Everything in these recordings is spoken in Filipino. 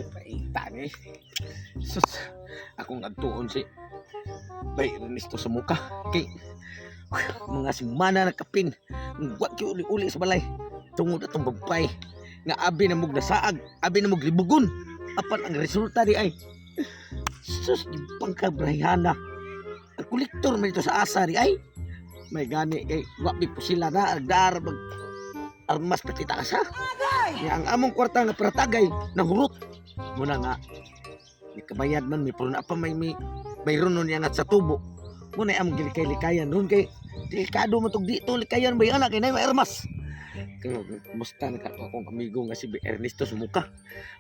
Paitan eh. Sus, akong agtuon si Bay Ernesto sa muka. Kay mga simana na kapin. Wag ki uli-uli sa balay. Tungod atong bagbay. Nga abi na mog nasaag, abi na mog libugon. Apan ang resulta di ay sus, di pangkabrahana. Ang kolektor man ito sa asa di ay. May gani kay wabi po sila na agdar mag armas petita asa. Ya ang among kwarta nga paratagay nahurot. Muna nga may kabayad man may puluna pa mayroon nun yangat sa tubo. Muna among gilikay-likayan nun kay delikado mo tog dito likayan bay ana kay nay may armas. Kaya musta na kato akong amigo nga si Ernesto sa muka.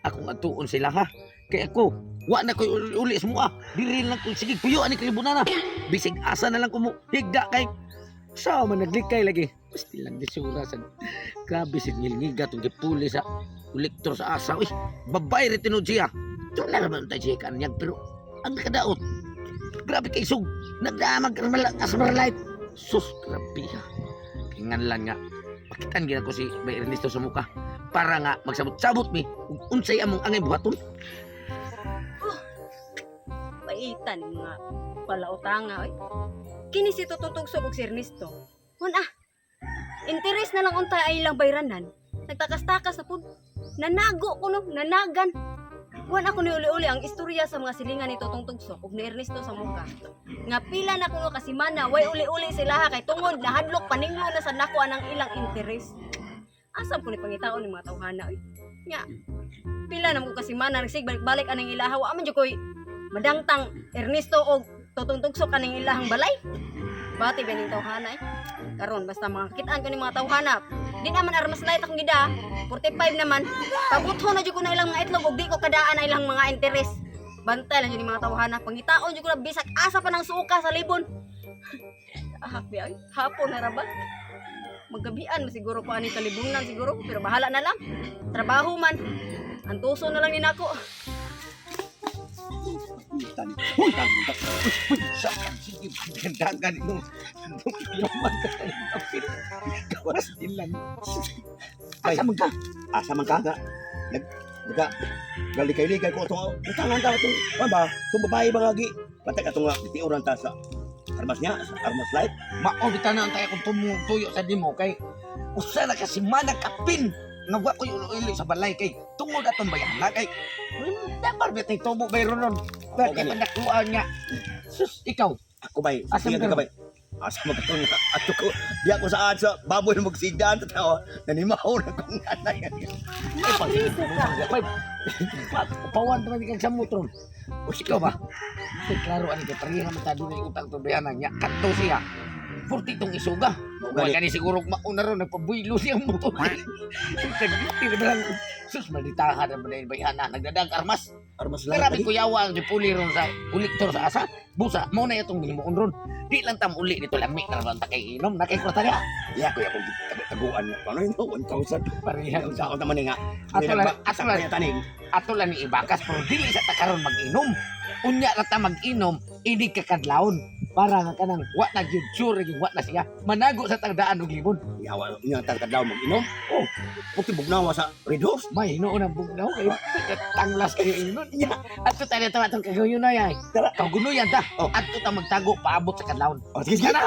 Akong atuon sila ha. Kaya ako, wa na ko uli sa muka. Diril lang ko, sige puyo ani kalibunana. Bisig asa na lang ko mo higda kay sa man naglikay lagi. Pasti lang disura sa grabe si ngilngiga tong gipuli sa kolektor sa asa. Uy, babay rin tinud siya. Doon na naman tayo siya kanyag pero ang nakadaot. Grabe kay sug. Nagdamag asmaralight. Sus, grabe ha. Kingan lang nga. Pakitan gina ko si Bay Ernesto sa muka para nga magsabot-sabot mi kung unsay among angay buhaton. Paitan nga palautanga oy. Kini si tututugsog og si Ernesto. Interes na lang unta ay ilang bayranan. Nagtakas-takas na pud. Nanago ko no, nanagan. Wan ako ni uli-uli ang istorya sa mga silingan ni Totong Tugsok ug ni Ernesto sa muka. Nga pila na kuno kasimana, way uli-uli sila ha kay tungod nahadlok paninglo na sa nako anang ilang interes. Asa ko ni pangitaon ni mga tawhana oy. Nya pila na mo kasimana nagsigbalik-balik aning ilaha wa man jud koy madangtang Ernesto og Totong Tugsok kaning ilahang balay. Bati ba ning tawhana eh. Karon basta makakitaan ko ni mga tawhana. Di naman armas light akong gida. 45 naman. Pabutho na jud ko na ilang mga itlog ug di ko kadaan na ilang mga interes. Bantay lang jud ni mga tawhana. Pangitaon jud ko na bisag asa pa ng suka sa libon. Ahak ay hapon na ra ba? Maggabian mo siguro pa ani kalibunan siguro pero bahala na lang. Trabaho man. Antuso na lang ni nako. Uy, sige, gandagan ito. Yaman ka sa kapil. Gawas din lang. Asa man ka nga. Galikay-likay ko itong utangan ta itong ba? Itong babae ba nga gi? Patay ka itong titiuran ta sa armas niya, sa armas light. Maogitan na ang tayo kung tumutuyo sa dimo kay usa na kasi manakapin. Nagwa ko yung ulo sa balay kay tungod atong bayana kay dapat betay tubo bayron nun. Bakit panakuan nga? Sus, ikaw. Ako bay, asa ka bay? Asa mo katong ato ko. Di ako saan sa baboy na magsigdaan tatawa. Nanimaw na kong nanay. Pawan naman kang sa motor. O ikaw ba? Klaro ani kay pareha man ta dunay utang to bayana nya. Kadto siya. Purti itong isuga. Huwag ka ni siguro mauna ron, nagpabuylo siyang motor. Tagbitir ba lang. Sus, malitahan na ba na bayana. Nagdadag armas. Armas lang. Karami kuyawa ang puli ron sa kolektor sa asa. Busa, mo na itong himuon ron. Di lang tam uli nito lamig na naman takay inom. Nakikota niya. Iya, kuya kong taguan niya. Paano yun? 1,000. Parehang sa ako naman nga. Ato lang ni ibakas. Pero dili sa takaron mag-inom. Unya na ta mag-inom, hindi ka kadlawon. Para nga kanang wa na gyud sure gyud wa na siya manago sa tagdaan og libon. Yawa niya tagdaan mag-inom. Oh, puti bugnawa sa Red Horse. May hinuon ang bugnaw kay tanglas kay inon. Ato tayo ta atong kagayon na yay. Kagunuyan ta. Ato ta magtago paabot sa kadlawon. Oh, sige na.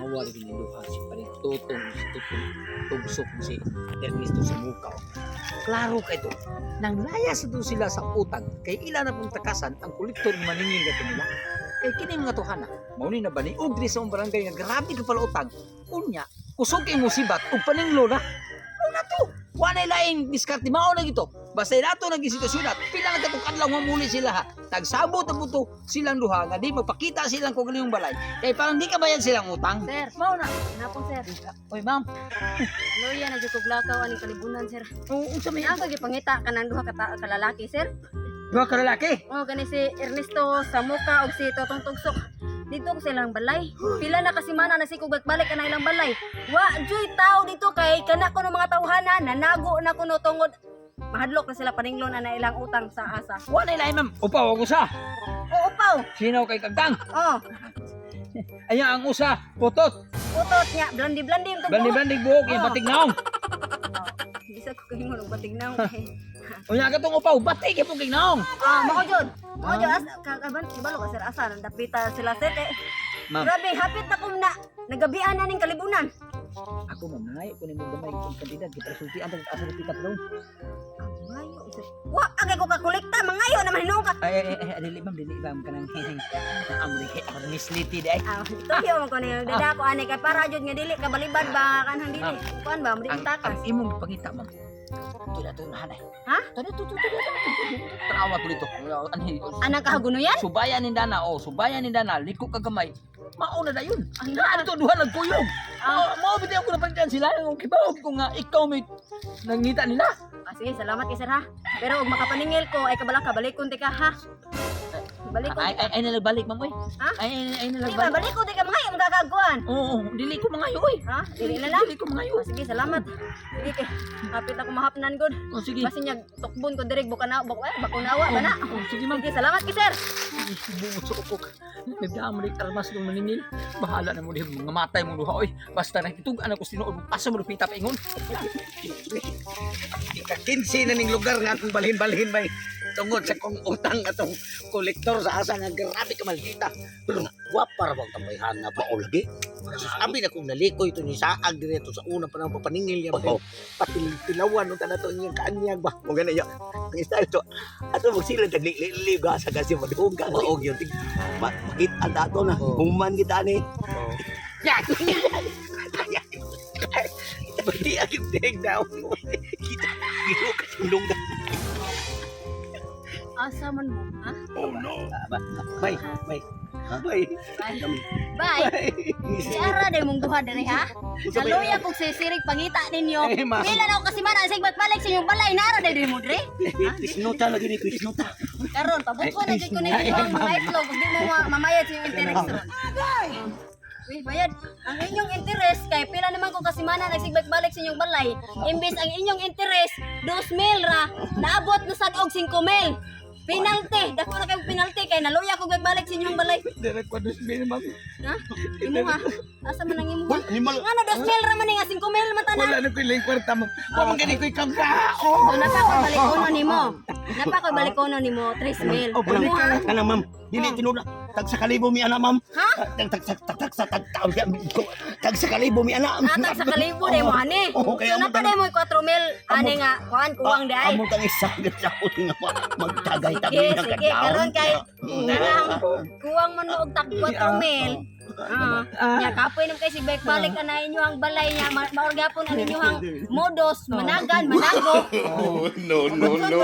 Awa rin yung luha si Paritotong tugsok si Ernesto sa muka. Klaro ka ito. Nang layas ito sila sa utang, kay ilan na pong takasan ang kolektor ng maningin gato nila. Kay kini mga tuhana, mauni na ba ni Ugri sa barangay nga grabe ka pala utang. Unya, kusog kay musibat ug paninglo na. Una to, wanay laing diskarte mao na gito. Basta nato nang sitwasyon at pila na katong kadlaw mamuli sila ha. Nagsabot na buto silang duha nga di magpakita silang kung ano yung balay. Kay parang di ka bayad silang utang. Sir, mao na. Napong sir. Oy, ma'am. Loya na jud kog lakaw ani kalibunan sir. Oo, unsa may Ako gipangita kanang duha ka lalaki sir. duha ka lalaki? Oh, gani si Ernesto sa muka og si Totong Tugsok. Dito ko silang balay. Pila na kasi mana nasikog balik ka na ilang balay. Wa joy tao dito kay kana ko ng mga tawhana nanago na kuno tungod mahadlok na sila paninglon na ilang utang sa asa. Wanay lain, ma'am. Upaw ako sa. Oo, paw. Sino kay kagtang? Oh. Ayan ang usa, putot. Utot niya, blandi-blandi yung tubo. Bandi-bandi buhok yung Oh. batik naong. Bisa ko kayo mo ng batig na. Unya ka tong upaw, batik yung puging naong. Mako jud. Mako jud as kakaban ibalo ka sir asa dapita sila set eh. Ma'am. Grabe, hapit na kung na nagabian na ning kalibunan. Ako mamay, kunin mo gamay kung kandidat, kita sultian ang asa pick up daw. Mayo isa. Wa agay ko kakolekta mangayo naman hinuon ka. Ay, dili ma'am kanang amri kay ako misliti day. Ito yo ko ni dada ko ani kay para jud nga dili ka balibad ba kanang dili. Kuan ba mo di takas. Ang imong pangita ma'am. Tuda to nahan ay. Ha? Tuda to. Trawa ko dito. Ani. Anang kahaguno yan? Subayan ni Dana, subayan ni Dana, liko ka gamay. Mauna na yun. Ang Ano to duha nagkuyog. Mao bitaw ko na palitan sila ng kibawog ko nga ikaw may nangita nila. Sige, salamat kay sir ha. Pero ug makapaningil ko ay kabala ka balik kunti ka ha. Balik ko. Ay nalagbalik ma'am oy. Ha? Ay Di ba nalagbalik. balik ko di ka mangayo magkakaguan. Oo, dili ko mangayo oy. Ha? Dili na lang. Dili ko mangayo. Sige, salamat. Sige kay hapit ako mahapnan gud. Oh sige. Basi niya tukbon ko direk bukan bakunawa ba na. Oh, sige ma'am. Sige, salamat kay sir. Buot sa ukok. Nagdaan mo rin kalmas ng maningil. Bahala na mo rin mga matay mo duha oy. Basta nakitugan ako sinuod mo asa mo pita pa ingon. Ika-15 na ning lugar nga akong balhin-balhin bay. Tungod sa kong utang atong kolektor sa asa nga grabe ka maldita. Pero wapar bang tambayhan na pa lagi. Sabi na kong nalikoy ito ni Saag dito sa una pa ng papaningil niya. Patilawan nung tanato niyang kaanyag ba. Kung gano'n yun. Ang style to. Ato mo sila nagliliga sa kasi madung ka. Oo, yun. Makita dato na. Human kita ni. Yan! Pati aking take down mo. Kita. Gino ka sulong na. Asa man mo, ha? Oh no. Bye. Bye. Bye. Bye. Si Ara day mong duha diri ha. Saluya kog sisirig pangita ninyo. Pila na ako kasi man sig balik sa inyong balay na ara day mo diri. Isnuta lagi ni Isnuta. Karon pabuko na jud ko na mga itlog di mo mamayad sa inyong interest ron. Uy, bayad. Ang inyong interest kay pila naman ko kasi mana nagsigbalik sa inyong balay. Imbes ang inyong interest 2,000 ra, naabot na sad og 5,000. Penalty, dako na kay penalty kay naluya ko gagbalik sa inyong balay. Direk ko 2,000 ma'am. Ha? Imo ha? Asa man ang imo? Animal. Ngano 2,000 ra man nga 5,000 man tanan. Wala na ko ilang kwarta ma'am. Wala gani ko ikangka. So napa ko balikono nimo. Napa ko balikono nimo 3,000. Oh, balik ka na. Kana ma'am. Dili tinula. Tag sa kalibo mi ana ma'am. Ha? Tag sa kalibo mi ana. Atag sa kalibo day mo ani. Oo, So kaya napa day mo 4,000 ani nga kuan kuwang day. Amo kang isa sa uting nga magtagay tabi Sige, ng sige, karon kay kanang kuwang man mo og tag 4,000. Nya kapoy nang kay si balik ka na inyo ang balay niya maor gapon ang inyo ang modos managan manago. No, no, no, no.